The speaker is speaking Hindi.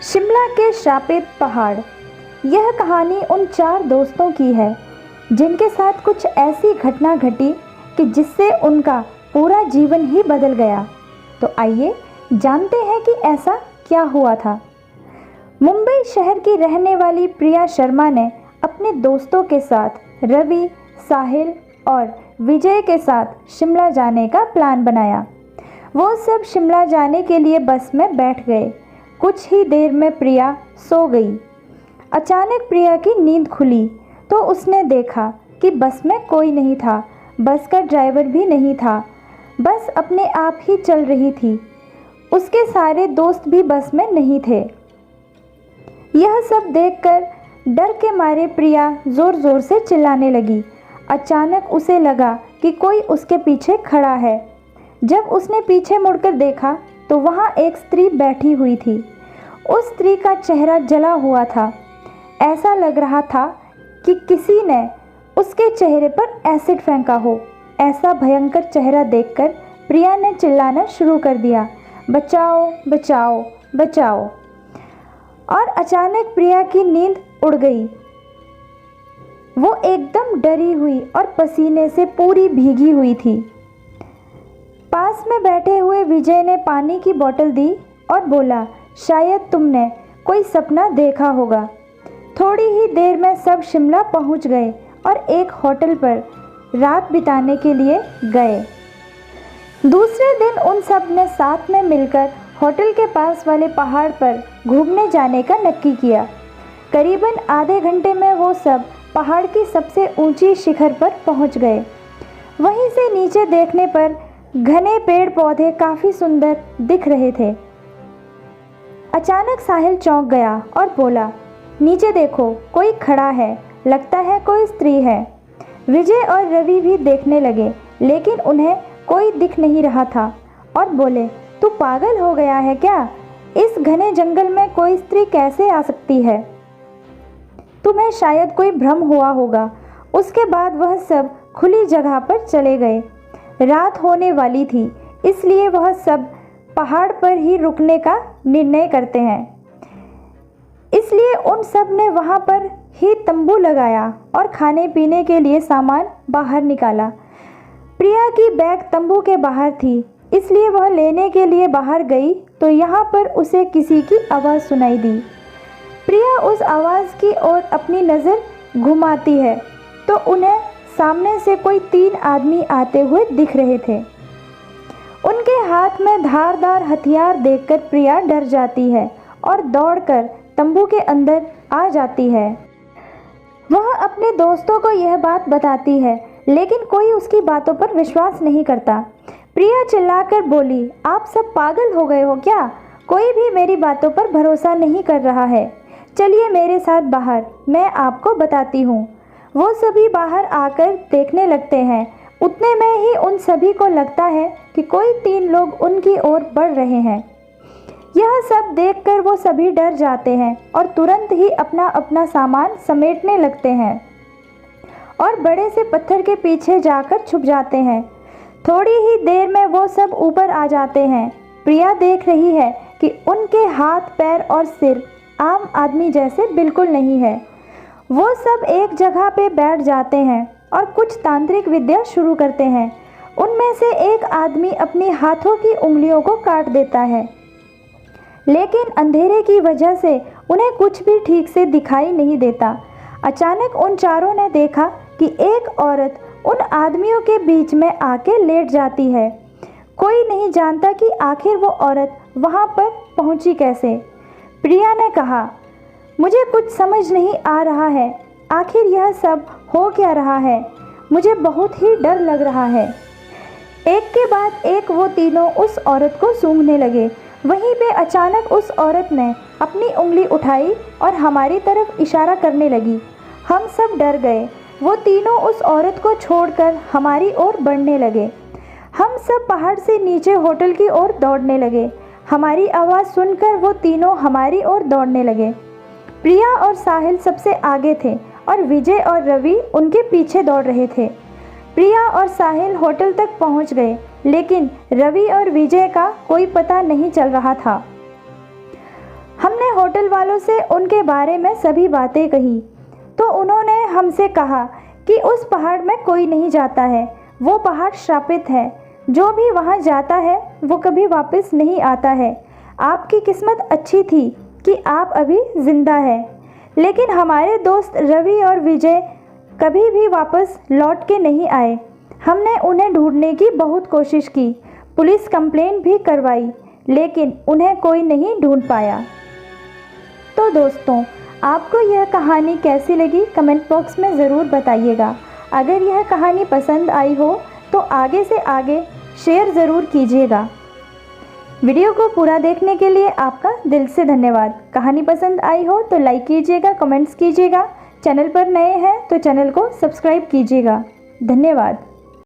शिमला के श्रापित पहाड़। यह कहानी उन 4 दोस्तों की है जिनके साथ कुछ ऐसी घटना घटी कि जिससे उनका पूरा जीवन ही बदल गया। तो आइए जानते हैं कि ऐसा क्या हुआ था। मुंबई शहर की रहने वाली प्रिया शर्मा ने अपने दोस्तों के साथ रवि, साहिल और विजय के साथ शिमला जाने का प्लान बनाया। वो सब शिमला जाने के लिए बस में बैठ गए। कुछ ही देर में प्रिया सो गई। अचानक प्रिया की नींद खुली तो उसने देखा कि बस में कोई नहीं था। बस का ड्राइवर भी नहीं था। बस अपने आप ही चल रही थी। उसके सारे दोस्त भी बस में नहीं थे। यह सब देखकर डर के मारे प्रिया ज़ोर ज़ोर से चिल्लाने लगी। अचानक उसे लगा कि कोई उसके पीछे खड़ा है। जब उसने पीछे मुड़कर देखा तो वहाँ एक स्त्री बैठी हुई थी। उस स्त्री का चेहरा जला हुआ था। ऐसा लग रहा था कि किसी ने उसके चेहरे पर एसिड फेंका हो। ऐसा भयंकर चेहरा देखकर प्रिया ने चिल्लाना शुरू कर दिया, बचाओ बचाओ बचाओ। और अचानक प्रिया की नींद उड़ गई। वो एकदम डरी हुई और पसीने से पूरी भीगी हुई थी। पास में बैठे हुए विजय ने पानी की बोतल दी और बोला, शायद तुमने कोई सपना देखा होगा। थोड़ी ही देर में सब शिमला पहुंच गए और एक होटल पर रात बिताने के लिए गए। दूसरे दिन उन सब ने साथ में मिलकर होटल के पास वाले पहाड़ पर घूमने जाने का नक्की किया। करीबन आधे घंटे में वो सब पहाड़ की सबसे ऊंची शिखर पर पहुंच गए। वहीं से नीचे देखने पर घने पेड़ पौधे काफ़ी सुंदर दिख रहे थे। अचानक साहिल चौंक गया और बोला, नीचे देखो, कोई खड़ा है, लगता है कोई स्त्री है। विजय और रवि भी देखने लगे लेकिन उन्हें कोई दिख नहीं रहा था और बोले, तू पागल हो गया है क्या? इस घने जंगल में कोई स्त्री कैसे आ सकती है? तुम्हें शायद कोई भ्रम हुआ होगा। उसके बाद वह सब खुली जगह पर चले गए। रात होने वाली थी इसलिए वह सब पहाड़ पर ही रुकने का निर्णय करते हैं। इसलिए उन सब ने वहाँ पर ही तंबू लगाया और खाने पीने के लिए सामान बाहर निकाला। प्रिया की बैग तंबू के बाहर थी इसलिए वह लेने के लिए बाहर गई तो यहाँ पर उसे किसी की आवाज़ सुनाई दी। प्रिया उस आवाज़ की ओर अपनी नज़र घुमाती है तो उन्हें सामने से कोई 3 आदमी आते हुए दिख रहे थे। उनके हाथ में धारदार हथियार देखकर प्रिया डर जाती है और दौड़कर तंबू के अंदर आ जाती है। वह अपने दोस्तों को यह बात बताती है लेकिन कोई उसकी बातों पर विश्वास नहीं करता। प्रिया चिल्लाकर बोली, आप सब पागल हो गए हो क्या? कोई भी मेरी बातों पर भरोसा नहीं कर रहा है। चलिए मेरे साथ बाहर, मैं आपको बताती हूँ। वो सभी बाहर आकर देखने लगते हैं। उतने में ही उन सभी को लगता है कि कोई 3 लोग उनकी ओर बढ़ रहे हैं। यह सब देखकर वो सभी डर जाते हैं और तुरंत ही अपना अपना सामान समेटने लगते हैं और बड़े से पत्थर के पीछे जाकर छुप जाते हैं। थोड़ी ही देर में वो सब ऊपर आ जाते हैं। प्रिया देख रही है कि उनके हाथ, पैर और सिर आम आदमी जैसे बिल्कुल नहीं है। वो सब एक जगह पे बैठ जाते हैं और कुछ तांत्रिक विद्या शुरू करते हैं। उनमें से एक आदमी अपनी हाथों की उंगलियों को काट देता है लेकिन अंधेरे की वजह से उन्हें कुछ भी ठीक से दिखाई नहीं देता। अचानक उन चारों ने देखा कि एक औरत उन आदमियों के बीच में आके लेट जाती है। कोई नहीं जानता कि आखिर वो औरत वहाँ पर पहुँची कैसे। प्रिया ने कहा, मुझे कुछ समझ नहीं आ रहा है। आखिर यह सब हो क्या रहा है? मुझे बहुत ही डर लग रहा है। एक के बाद एक वो तीनों उस औरत को सूंघने लगे। वहीं पे अचानक उस औरत ने अपनी उंगली उठाई और हमारी तरफ इशारा करने लगी। हम सब डर गए। वो तीनों उस औरत को छोड़कर हमारी ओर बढ़ने लगे। हम सब पहाड़ से नीचे होटल की ओर दौड़ने लगे। हमारी आवाज़ सुनकर वो तीनों हमारी ओर दौड़ने लगे। प्रिया और साहिल सबसे आगे थे और विजय और रवि उनके पीछे दौड़ रहे थे। प्रिया और साहिल होटल तक पहुंच गए लेकिन रवि और विजय का कोई पता नहीं चल रहा था। हमने होटल वालों से उनके बारे में सभी बातें कही तो उन्होंने हमसे कहा कि उस पहाड़ में कोई नहीं जाता है, वो पहाड़ श्रापित है। जो भी वहाँ जाता है वो कभी वापस नहीं आता है। आपकी किस्मत अच्छी थी कि आप अभी ज़िंदा है। लेकिन हमारे दोस्त रवि और विजय कभी भी वापस लौट के नहीं आए। हमने उन्हें ढूंढने की बहुत कोशिश की, पुलिस कंप्लेंट भी करवाई, लेकिन उन्हें कोई नहीं ढूंढ पाया। तो दोस्तों, आपको यह कहानी कैसी लगी कमेंट बॉक्स में ज़रूर बताइएगा। अगर यह कहानी पसंद आई हो तो आगे से आगे शेयर ज़रूर कीजिएगा। वीडियो को पूरा देखने के लिए आपका दिल से धन्यवाद। कहानी पसंद आई हो तो लाइक कीजिएगा, कमेंट्स कीजिएगा। चैनल पर नए हैं तो चैनल को सब्सक्राइब कीजिएगा। धन्यवाद।